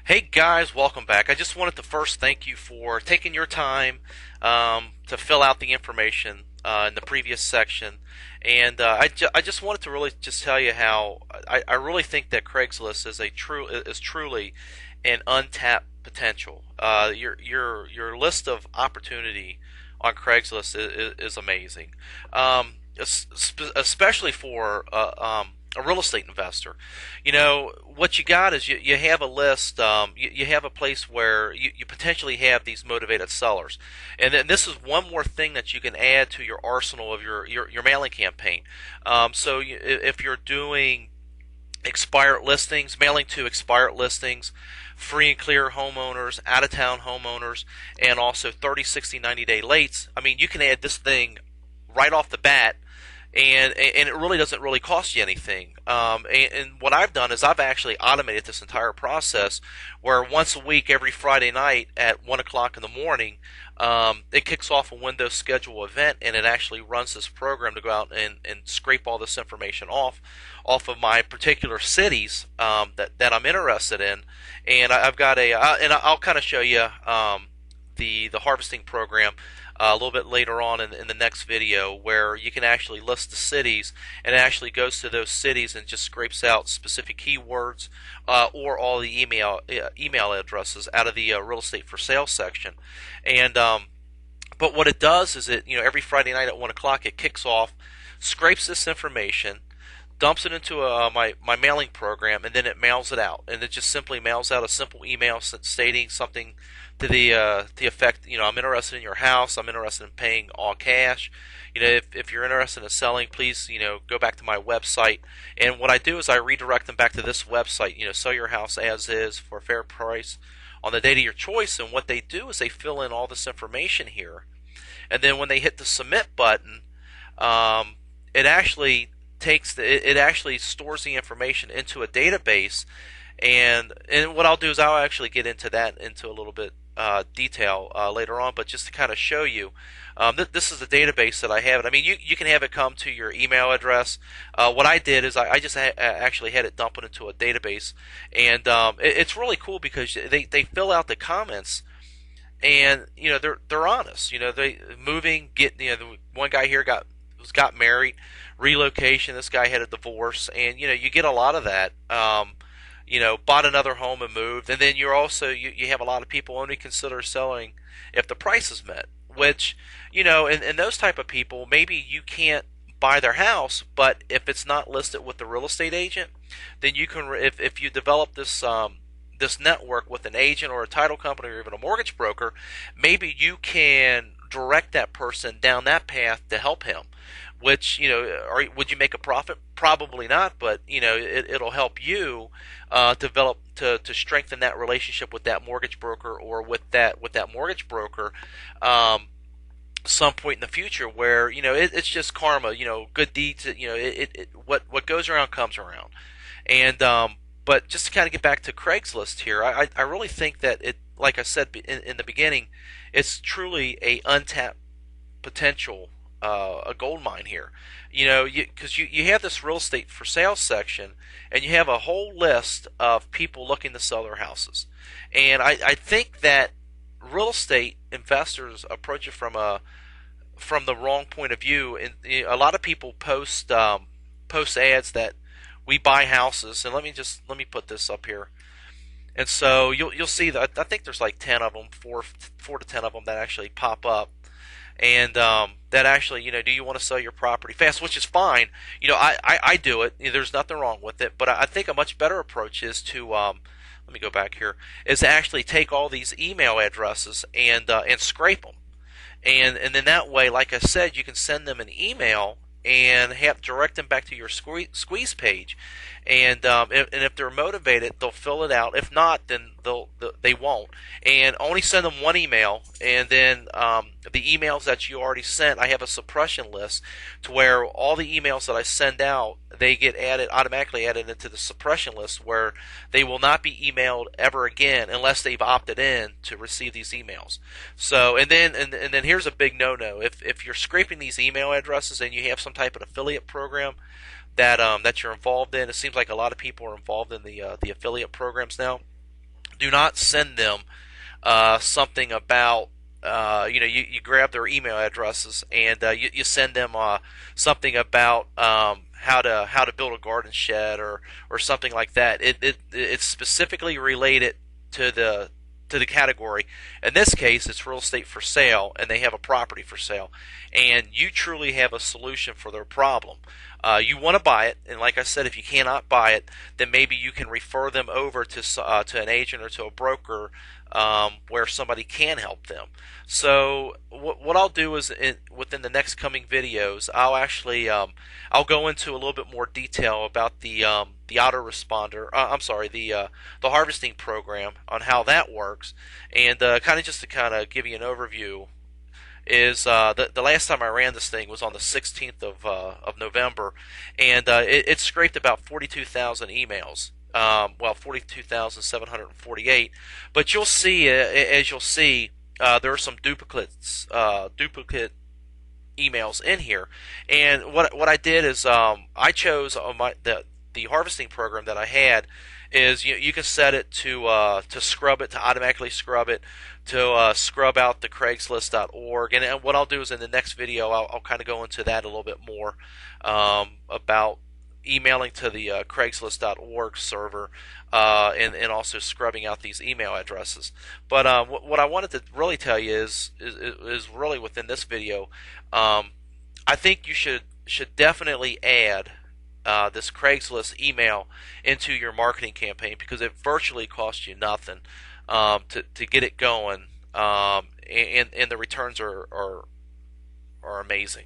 Hey guys, welcome back. I just wanted to first thank you for taking your time to fill out the information in the previous section, and I just wanted to really just tell you how I really think that Craigslist is truly an untapped potential. Your list of opportunity on Craigslist is amazing, especially for a real estate investor. You know, what you got is you have a list, you have a place where you potentially have these motivated sellers. And then this is one more thing that you can add to your arsenal of your mailing campaign. If you're doing expired listings, mailing to expired listings, free and clear homeowners, out of town homeowners, and also 30, 60, 90-day lates, I mean, you can add this thing right off the bat, and it really doesn't really cost you anything. And what I've done is I've actually automated this entire process, where once a week, every Friday night at 1 o'clock in the morning, it kicks off a Windows schedule event, and it actually runs this program to go out and scrape all this information off of my particular cities that I'm interested in. And I've got and I'll kind of show you the harvesting program a little bit later on in the next video, where you can actually list the cities, and it actually goes to those cities and just scrapes out specific keywords or all the email addresses out of the real estate for sale section. And but what it does is every Friday night at 1 o'clock it kicks off, scrapes this information, dumps it into my mailing program, and then it mails it out. And it just simply mails out a simple email stating something to the effect, I'm interested in your house. I'm interested in paying all cash. If you're interested in selling, please, go back to my website. And what I do is I redirect them back to this website. Sell your house as is for a fair price on the date of your choice. And what they do is they fill in all this information here, and then when they hit the submit button, it actually it actually stores the information into a database. And what I'll do is I'll actually get into that into a little bit detail later on, but just to kind of show you, this is the database that I have. I mean, you can have it come to your email address. What I did is I just actually had it dump it into a database, and it's really cool because they fill out the comments, and they're honest. They moving, the one guy here got married, relocation. This guy had a divorce, and you get a lot of that. Bought another home and moved, and then you're also you have a lot of people only consider selling if the price is met. Which and those type of people, maybe you can't buy their house, but if it's not listed with the real estate agent, then you can. If you develop this network with an agent or a title company or even a mortgage broker, maybe you can direct that person down that path to help him. Which would you make a profit? Probably not, but it'll help you develop to strengthen that relationship with that mortgage broker, or with that mortgage broker some point in the future, where it's just karma. Good deeds. What goes around comes around. And but just to kind of get back to Craigslist here, I really think that it, like I said in the beginning, it's truly a untapped potential, a gold mine here. Because you have this real estate for sale section, and you have a whole list of people looking to sell their houses. And I think that real estate investors approach it from the wrong point of view. And a lot of people post ads that we buy houses. And let me put this up here. And so you'll see that I think there's like 10 of them, four to 10 of them that actually pop up. And that actually, do you want to sell your property fast? Which is fine. I do it. There's nothing wrong with it. But I think a much better approach is to let me go back here, is to actually take all these email addresses and scrape them. And then that way, like I said, you can send them an email and direct them back to your squeeze page. And if they're motivated, they'll fill it out. If not, then they won't. And only send them one email, and then the emails that you already sent, I have a suppression list to where all the emails that I send out, they get automatically added into the suppression list, where they will not be emailed ever again unless they've opted in to receive these emails. So and then here's a big no-no. If you're scraping these email addresses and you have some type of affiliate program that you're involved in, it seems like a lot of people are involved in the affiliate programs now. Do not send them something about you grab their email addresses and you send them something about how to build a garden shed or something like that. It's specifically related to the category. In this case, it's real estate for sale, and they have a property for sale, and you truly have a solution for their problem. You want to buy it, and like I said, if you cannot buy it, then maybe you can refer them over to an agent or to a broker where somebody can help them. So what I'll do is within the next coming videos, I'll actually I'll go into a little bit more detail about the autoresponder. I'm sorry, the harvesting program on how that works, and kind of just to kind of give you an overview. Is the last time I ran this thing was on the 16th of November, and it scraped about 42,000 emails. 42,748. But you'll see, as you'll see, there are some duplicate emails in here. And what I did is I chose the harvesting program that I had is you can set it to scrub it, to automatically scrub it, to scrub out the Craigslist.org. And what I'll do is in the next video I'll kind of go into that a little bit more about emailing to the Craigslist.org server and also scrubbing out these email addresses. But what I wanted to really tell you is really within this video, I think you should definitely add this Craigslist email into your marketing campaign because it virtually costs you nothing to get it going, and the returns are amazing.